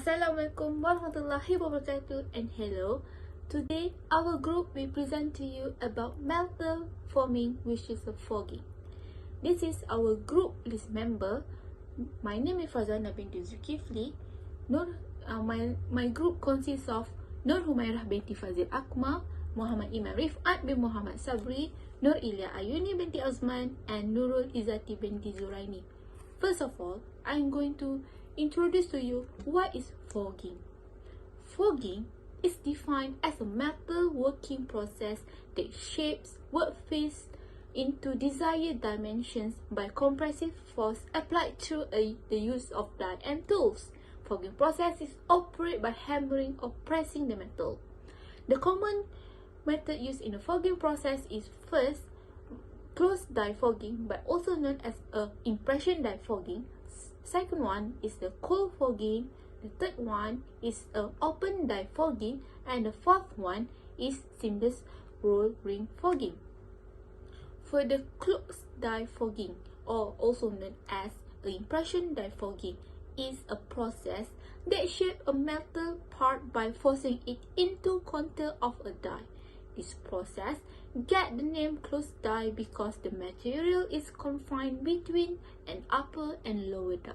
Assalamualaikum warahmatullahi wabarakatuh and hello. Today our group will present to you about metal forming, which is a fogging. This is our group list member. My name is Fazana binti Zulkifli. My group consists of Nur Humairah binti Fazil Akmal, Muhammad Iman Rifat bin Muhammad Sabri, Nur Ilya Ayuni binti Azman, and Nurul Izzati binti Zuraini. First of all, I'm going to introduce to you what is fogging. Fogging is defined as a metal working process that shapes workpiece into desired dimensions by compressive force applied through the use of die and tools. Fogging process is operated by hammering or pressing the metal. The common method used in the fogging process is first, closed die fogging, but also known as impression die fogging. Second one is the cold fogging. The third one is open die fogging, and the fourth one is seamless roll ring fogging. For the closed die fogging, or also known as impression die fogging, is a process that shapes a metal part by forcing it into contact of a die. This process get the name closed die because the material is confined between an upper and lower die.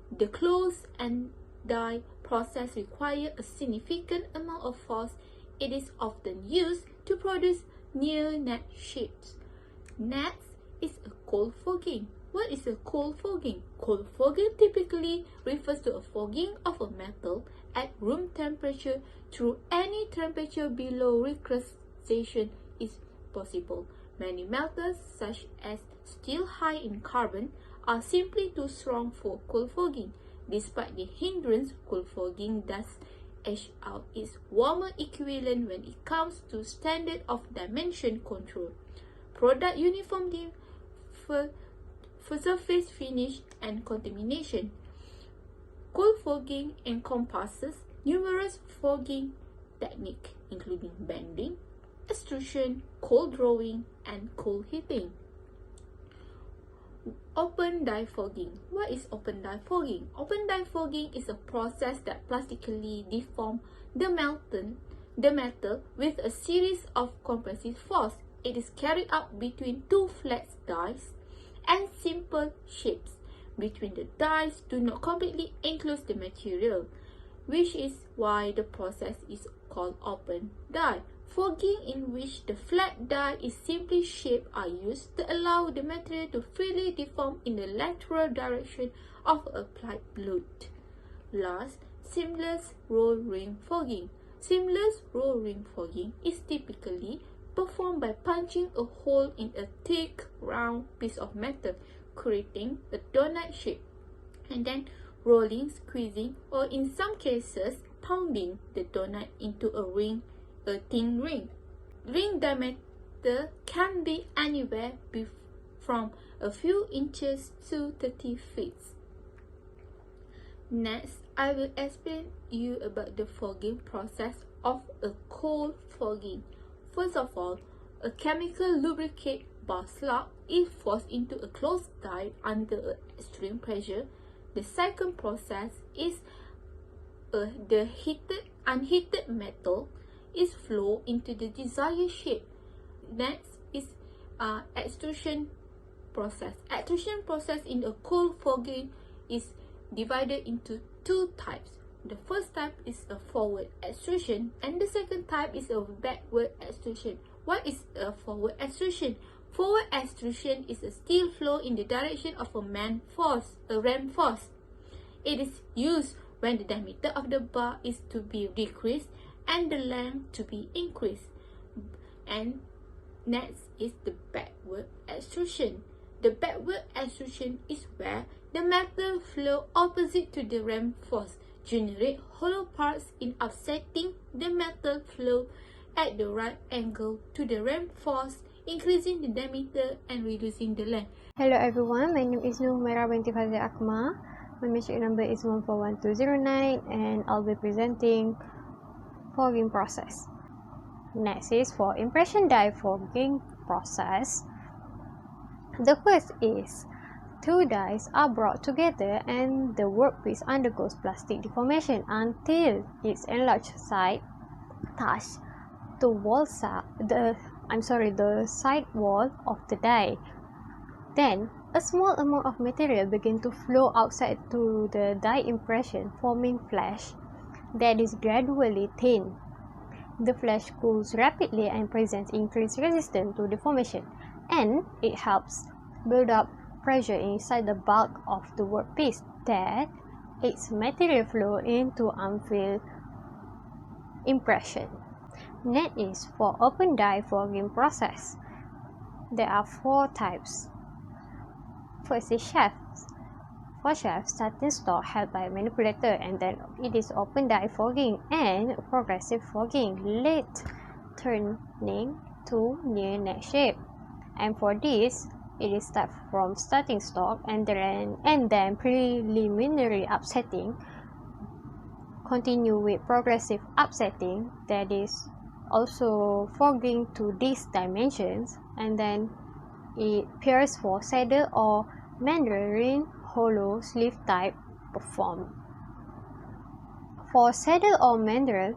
The close and die process requires a significant amount of force. It is often used to produce near net shapes. Next is a cold fogging. What is a cold fogging? Cold fogging typically refers to a fogging of a metal at room temperature through any temperature below recrystallization is possible. Many metals, such as steel high in carbon, are simply too strong for cold fogging. Despite the hindrance, cold fogging does edge out its warmer equivalent when it comes to standard of dimension control, product uniformity, for surface finish, and contamination. Cold fogging encompasses numerous fogging techniques, including bending, extrusion, cold drawing, and cold heating. Open die fogging. What is open die fogging? Open die fogging is a process that plastically deforms the metal with a series of compressive force. It is carried out between two flat dies and simple shapes between the dies do not completely enclose the material, which is why the process is called open die. Fogging, in which the flat die is simply shaped, are used to allow the material to freely deform in the lateral direction of applied load. Last, seamless roll ring fogging. Seamless roll ring fogging is typically performed by punching a hole in a thick, round piece of metal, creating a donut shape, and then rolling, squeezing, or in some cases, pounding the donut into a thin ring. Ring diameter can be anywhere from a few inches to 30 feet. Next, I will explain you about the fogging process of a cold fogging. First of all, a chemical lubricate bar slug is forced into a closed die under extreme pressure. The second process is the unheated metal is flow into the desired shape. Next is extrusion process. Extrusion process in a cold fogging is divided into two types. The first type is a forward extrusion, and the second type is a backward extrusion. What is a forward extrusion? Forward extrusion is a steel flow in the direction of a ram force. It is used when the diameter of the bar is to be decreased and the length to be increased. And next is the backward extrusion. The backward extrusion is where the metal flow opposite to the ram force generate hollow parts in offsetting the metal flow at the right angle to the ram force, increasing the diameter and reducing the length. Hello everyone, my name is Nur Humairah binti Fazil Akmal. My metric number is 141209 and I'll be presenting fogging process. Next is for impression die fogging process. The first is two dies are brought together and the workpiece undergoes plastic deformation until its enlarged side touch the the side wall of the die. Then a small amount of material begins to flow outside to the die impression, forming flash that is gradually thin. The flash cools rapidly and presents increased resistance to deformation, and it helps build up pressure inside the bulk of the workpiece that its material flow into unfilled impression. Next is for open die forging process. There are four types. First is shafts. For shafts, starting stock held by a manipulator, and then it is open die forging and progressive forging, late turning to near neck shape. And for this, it is start from starting stock and then preliminary upsetting, continue with progressive upsetting, that is also forging to these dimensions, and then it pairs for saddle or mandarin hollow sleeve type performed. For saddle or mandrel,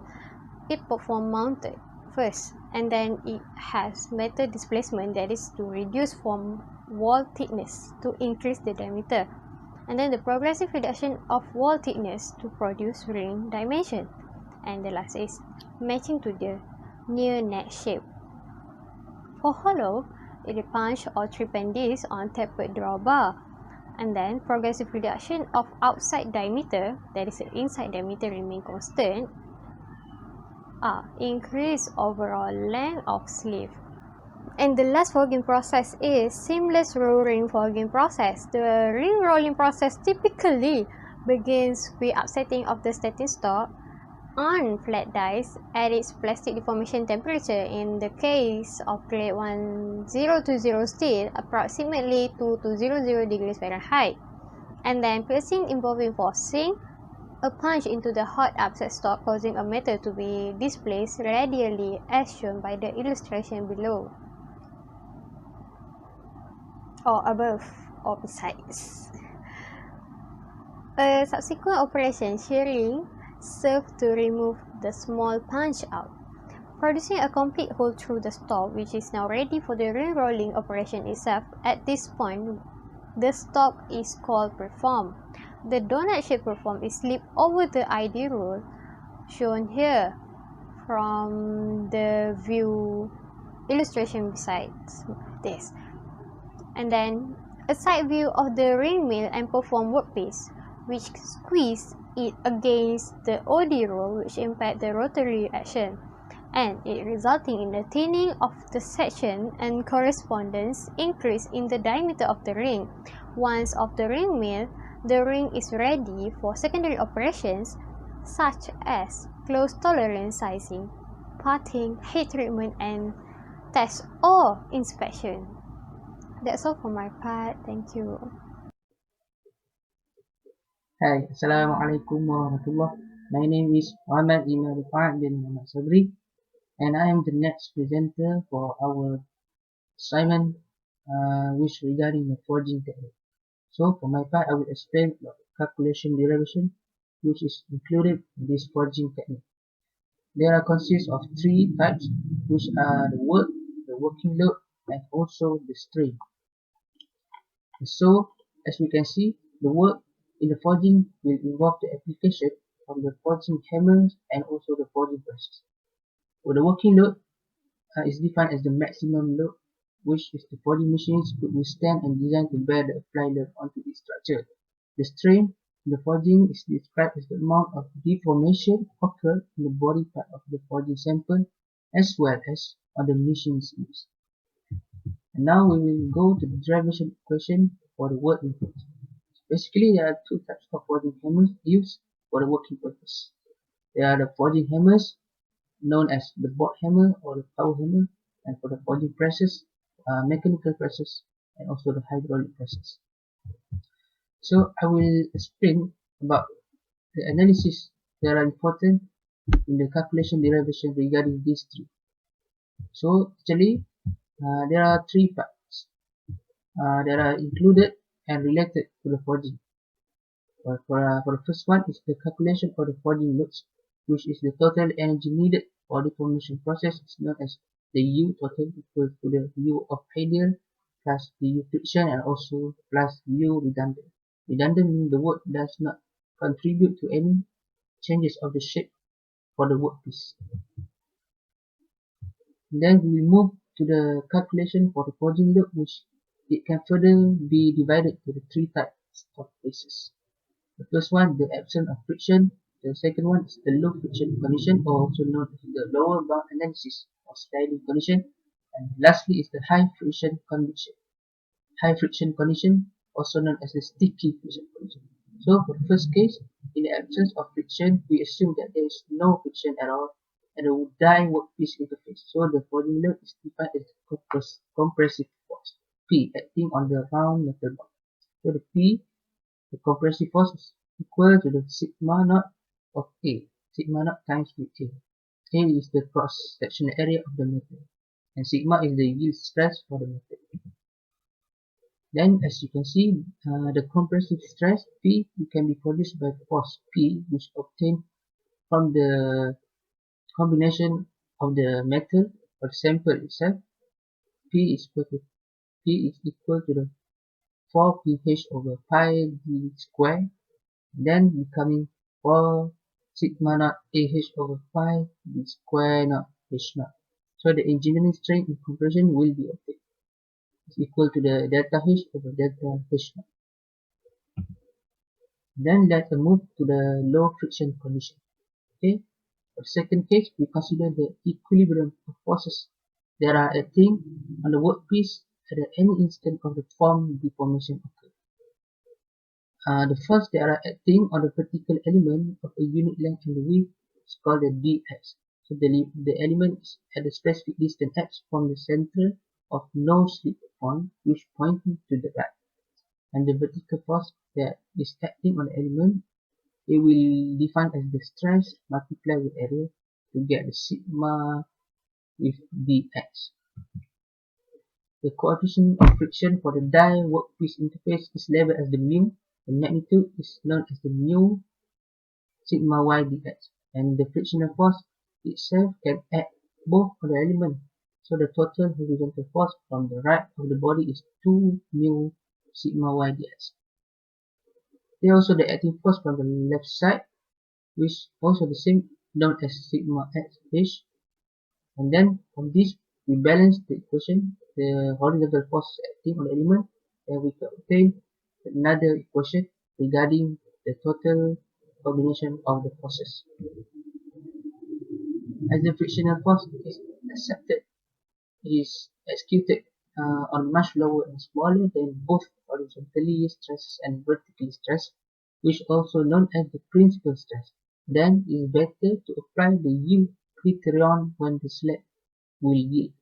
it performed mounted first, and then it has metal displacement, that is to reduce from wall thickness to increase the diameter, and then the progressive reduction of wall thickness to produce ring dimension, and the last is matching to the near neck shape. For hollow, it is punch or trepan disc on tapered drawbar, and then progressive reduction of outside diameter, that is the inside diameter remain constant, increase overall length of sleeve. And the last forging process is seamless roll ring forging process. The ring rolling process typically begins with upsetting of the starting stock on flat dies at its plastic deformation temperature. In the case of grade 1020 steel, approximately 200 degrees Fahrenheit, and then piercing involving forcing a punch into the hot upset stock, causing a metal to be displaced radially as shown by the illustration below, or above, or besides. A subsequent operation, shearing, serves to remove the small punch out, producing a complete hole through the stock, which is now ready for the ring rolling operation itself. At this point, the stock is called preform. The donut shape preform is slipped over the ID roll, shown here from the view illustration besides this, and then a side view of the ring mill and perform workpiece, which squeeze it against the OD roll, which impact the rotary action, and it resulting in the thinning of the section and correspondence increase in the diameter of the ring. Once of the ring mill, the ring is ready for secondary operations such as close tolerance sizing, parting, heat treatment, and test or inspection. That's all for my part. Thank you. Hai, Assalamualaikum warahmatullah. My name is Muhammad Imam Rifat bin Muhammad Sabri, and I am the next presenter for our assignment, which regarding the forging technique. So, for my part, I will explain about calculation derivation, which is included in this forging technique. There are consists of three types, which are the work, the working load, and also the strain. So, as we can see, the work in the forging will involve the application of the forging hammers and also the forging presses. For the working load is defined as the maximum load which is the forging machines could withstand and designed to bear the applied load onto its structure. The strain in the forging is described as the amount of deformation occurred in the body part of the forging sample as well as on the machines used. And now we will go to the derivation equation for the work input. Basically, there are two types of forging hammers used for the working purpose. There are the forging hammers known as the board hammer or the power hammer, and for the forging presses, mechanical presses, and also the hydraulic presses. So I will explain about the analysis that are important in the calculation derivation regarding these three. So actually, there are three parts that are included and related to the forging. For the first one is the calculation for the forging loads, which is the total energy needed for the formation process, is known as the U total, equal to the U of ideal plus the U friction and also plus U redundant. Redundant means the work does not contribute to any changes of the shape for the workpiece. Then we move to the calculation for the forging load, which it can further be divided to the three types of cases. The first one, the absence of friction. The second one is the low friction condition, or also known as the lower bound analysis or sliding condition. And lastly is the high friction condition. High friction condition, also known as the sticky friction condition. So for the first case, in the absence of friction, we assume that there is no friction at all and a die workpiece interface. So the forging load is defined as the compressive force, P, acting on the round metal bar. So the P, the compressive force, is equal to the sigma naught of A, sigma naught times with A. A is the cross-sectional area of the metal, and sigma is the yield stress for the metal. Then, as you can see, the compressive stress P can be produced by force P, which obtained from the combination of the metal or sample itself. P is equal to the 4 pH over pi d square, then becoming 4 sigma naught AH over pi d square naught H naught. So the engineering strength in compression will be obtained. Is equal to the delta H over delta H naught. Then let's move to the low friction condition. Okay. For the second case, we consider the equilibrium of forces that are acting on the workpiece at any instant of the form deformation occur. The force that are acting on the vertical element of a unit length and width is called the dx. So the element is at a specific distance x from the center of no slip point, which pointing to the right. And the vertical force that is acting on the element, it will define as the stress multiplied with area to get the sigma with dx. The coefficient of friction for the die workpiece interface is labeled as the mu. The magnitude is known as the mu sigma y dx. And the frictional force itself can act both on the element. So the total horizontal force from the right of the body is 2 mu sigma y dx. There also the acting force from the left side, which also the same, known as sigma x h. And then from this we balance the equation, the horizontal force acting on the element, and we can obtain another equation regarding the total combination of the forces. As the frictional force is accepted, it is executed on much lower and smaller than both horizontally stress and vertically stress, which also known as the principal stress. Then it is better to apply the yield criterion when the slab will yield.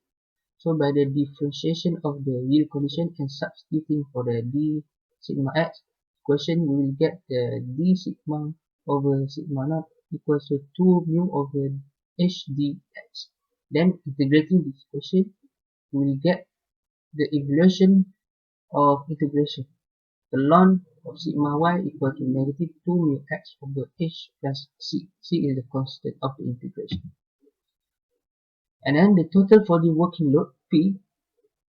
So by the differentiation of the yield condition and substituting for the d sigma x equation, we will get the d sigma over sigma naught equals to 2 mu over h dx. Then integrating this equation, we will get the evaluation of integration. The ln of sigma y equal to negative 2 mu x over h plus c. C is the constant of the integration. And then the total for the working load P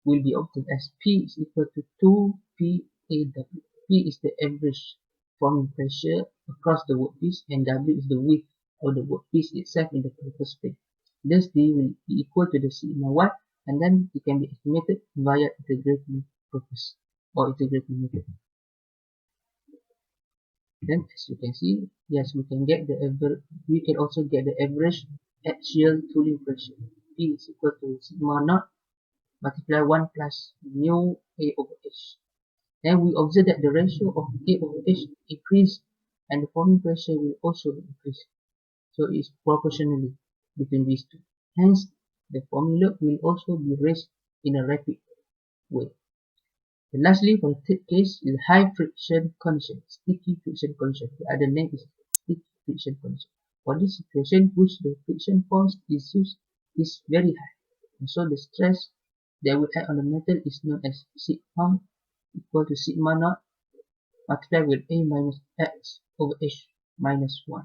will be obtained as P is equal to 2 PAW. P is the average forming pressure across the workpiece and W is the width of the workpiece itself in the purpose plane. Thus D will be equal to the sigma y, and then it can be estimated via integrating purpose or integrating method. Then as you can see, yes, we can also get the average axial tooling pressure. P is equal to sigma naught multiply 1 plus mu A over H. Then we observe that the ratio of A over H increase and the forming pressure will also increase. So it is proportionally between these two. Hence, the forming load will also be raised in a rapid way. And lastly, for the third case is high friction condition, sticky friction condition. The other name is sticky friction condition. For this situation, which the friction force is used is very high, and so the stress that will act on the metal is known as sigma equal to sigma naught multiplied with A minus X over H minus 1.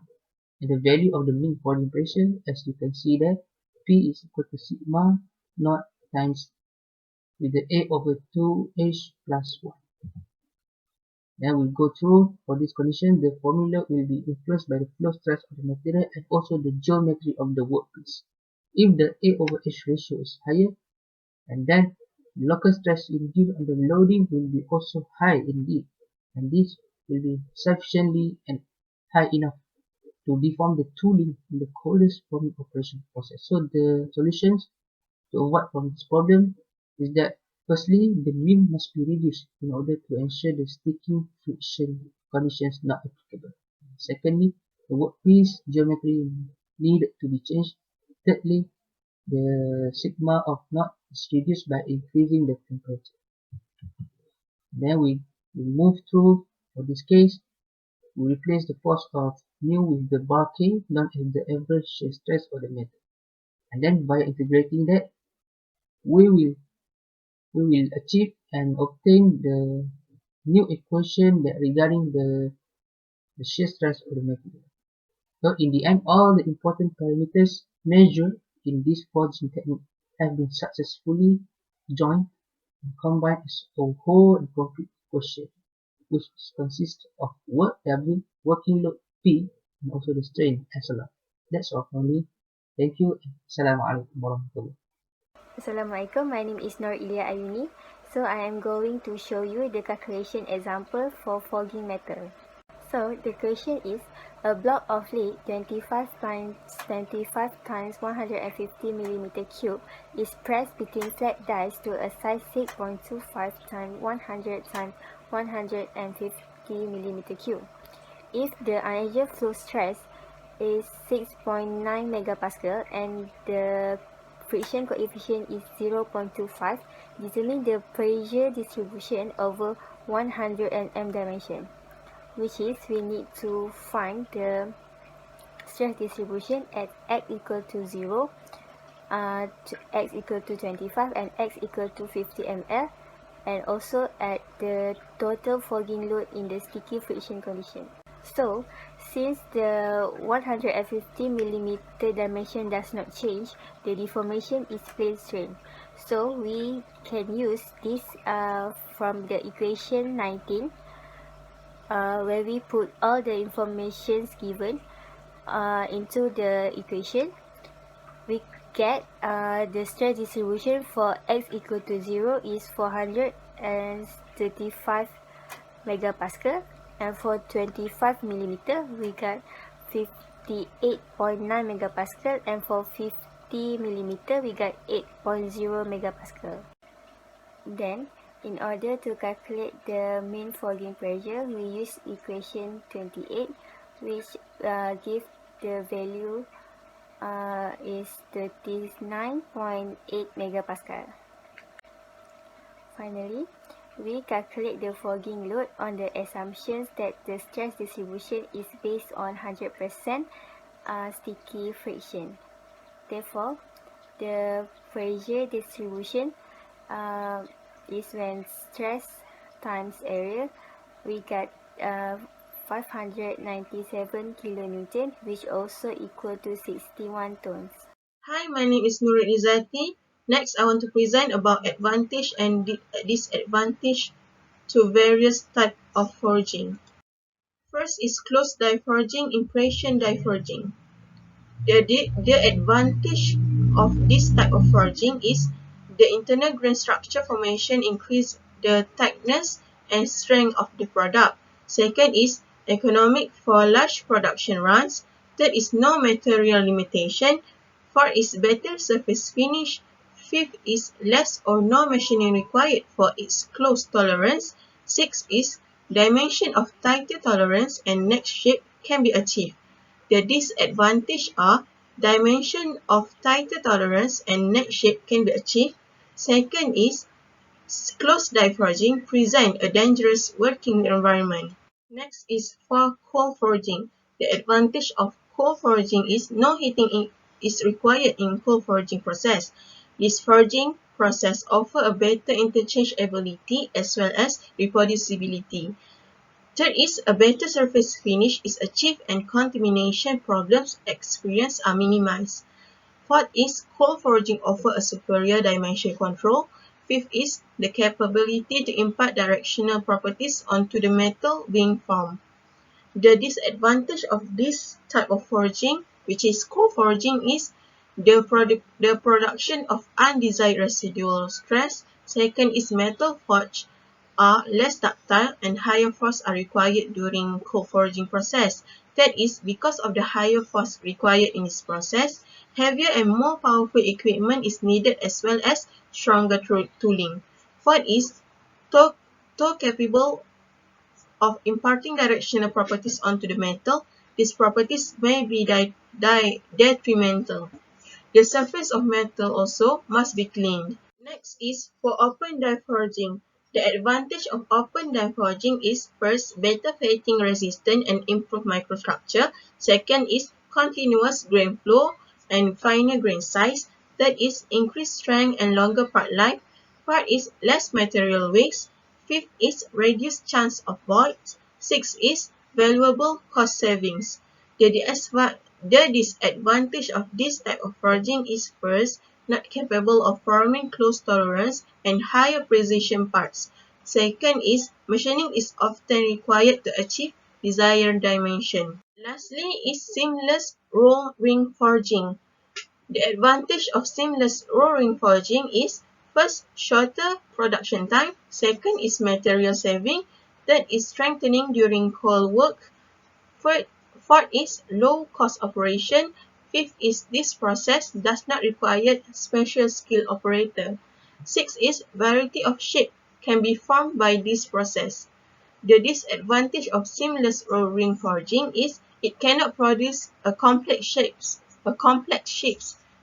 And the value of the mean forging pressure, as you can see there, P is equal to sigma naught times with the A over 2H plus 1. Then we'll go through, for this condition, the formula will be influenced by the flow stress of the material and also the geometry of the workpiece. If the A over H ratio is higher, and then the local stress induced on the loading will be also high indeed, and this will be sufficiently and high enough to deform the tooling in the coldest forming operation process. So the solutions to avoid from this problem is that firstly, the beam must be reduced in order to ensure the sticking friction conditions not applicable. Secondly, the workpiece geometry needed to be changed. Thirdly, the sigma of naught is reduced by increasing the temperature. Then we move through, for this case, we replace the force of mu with the bar K, known as the average shear stress of the metal. And then by integrating that, we will achieve and obtain the new equation that regarding the shear stress of the material. So in the end, all the important parameters measured in this forging technique have been successfully joined and combined as a whole and complete equation, which consists of work W, working load P, and also the strain S. That's all from me. Thank you. Assalamualaikum warahmatullahi wabarakatuh. Assalamualaikum, my name is Nur Ilya Ayuni. So I am going to show you the calculation example for forging metal. So the question is, a block of lead 25 times 25 times 150 mm³ is pressed between flat dies to a size 6.25 times 100 times 150 mm³. If the unusual flow stress is 6.9 megapascal and the friction coefficient is 0.25, determine the pressure distribution over 100 mm dimension, which is we need to find the stress distribution at x equal to 0, x equal to 25 and x equal to 50 ml, and also at the total forging load in the sticky friction condition. So, since the 150 mm dimension does not change, the deformation is plane strain. So, we can use this from the equation 19, where we put all the informations given into the equation. We get the stress distribution for x equal to 0 is 435 megapascal, and for 25 mm we got 58.9 megapascal, and for 50 mm we got 8.0 megapascal. Then, in order to calculate the mean forging pressure, we use equation 28, which gives the value is 39.8 megapascal. Finally, we calculate the forging load on the assumptions that the stress distribution is based on 100% sticky friction. Therefore, the pressure distribution is when stress times area, we got 597 kilonewton, which also equal to 61 tons. Hi, my name is Nurul Izzati. Next, I want to present about advantage and disadvantage to various types of forging. First is closed die forging, impression die forging. The advantage of this type of forging is the internal grain structure formation increase the tightness and strength of the product. Second is economic for large production runs. Third is no material limitation. Fourth is better surface finish. Fifth is less or no machining required for its close tolerance. Sixth is dimension of tighter tolerance and neck shape can be achieved. The disadvantages are dimension of tighter tolerance and neck shape can be achieved. Second is closed die forging present a dangerous working environment. Next is for cold forging. The advantage of cold forging is no heating is required in cold forging process. This forging process offer a better interchangeability as well as reproducibility. Third is a better surface finish is achieved and contamination problems experienced are minimized. Fourth is cold forging offer a superior dimension control. Fifth is the capability to impart directional properties onto the metal being formed. The disadvantage of this type of forging, which is cold forging, is the production of undesired residual stress. Second is metal forge are less ductile and higher force are required during cold forging process. Third is because of the higher force required in this process, heavier and more powerful equipment is needed as well as stronger tooling. Fourth is toe capable of imparting directional properties onto the metal. These properties may be detrimental. The surface of metal also must be cleaned. Next is for open die forging. The advantage of open die forging is first, better faulting resistance and improved microstructure. Second is continuous grain flow and finer grain size. Third is increased strength and longer part life. Fourth is less material waste. Fifth is reduced chance of voids. Sixth is valuable cost savings. The disadvantage of this type of forging is first, not capable of forming close tolerance and higher precision parts. Second is, machining is often required to achieve desired dimension. Lastly is seamless roll ring forging. The advantage of seamless roll ring forging is first, shorter production time. Second is material saving. Third is strengthening during cold work. Fourth is low cost operation. Fifth is this process does not require special skill operator. Sixth is variety of shape can be formed by this process. The disadvantage of seamless roll ring forging is it cannot produce a complex shapes.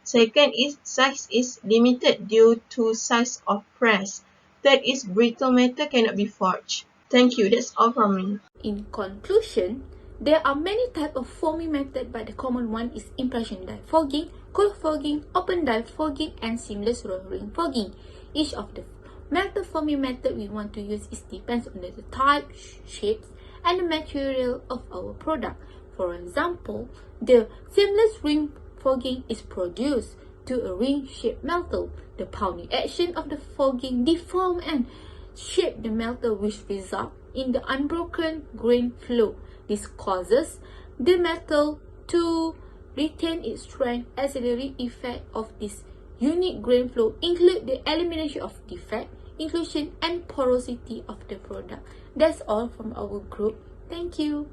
Second is size is limited due to size of press. Third is brittle metal cannot be forged. Thank you. That's all from me. In conclusion, there are many types of forming method, but the common one is impression die forging, cold forging, open die forging, and seamless roll ring forging. Each of the metal forming method we want to use is depends on the type, shapes, and the material of our product. For example, the seamless ring forging is produced to a ring-shaped metal. The pounding action of the forging deform and shape the metal, which result in the unbroken grain flow. This causes the metal to retain its strength. Auxiliary effect of this unique grain flow include the elimination of defect, inclusion, and porosity of the product. That's all from our group. Thank you.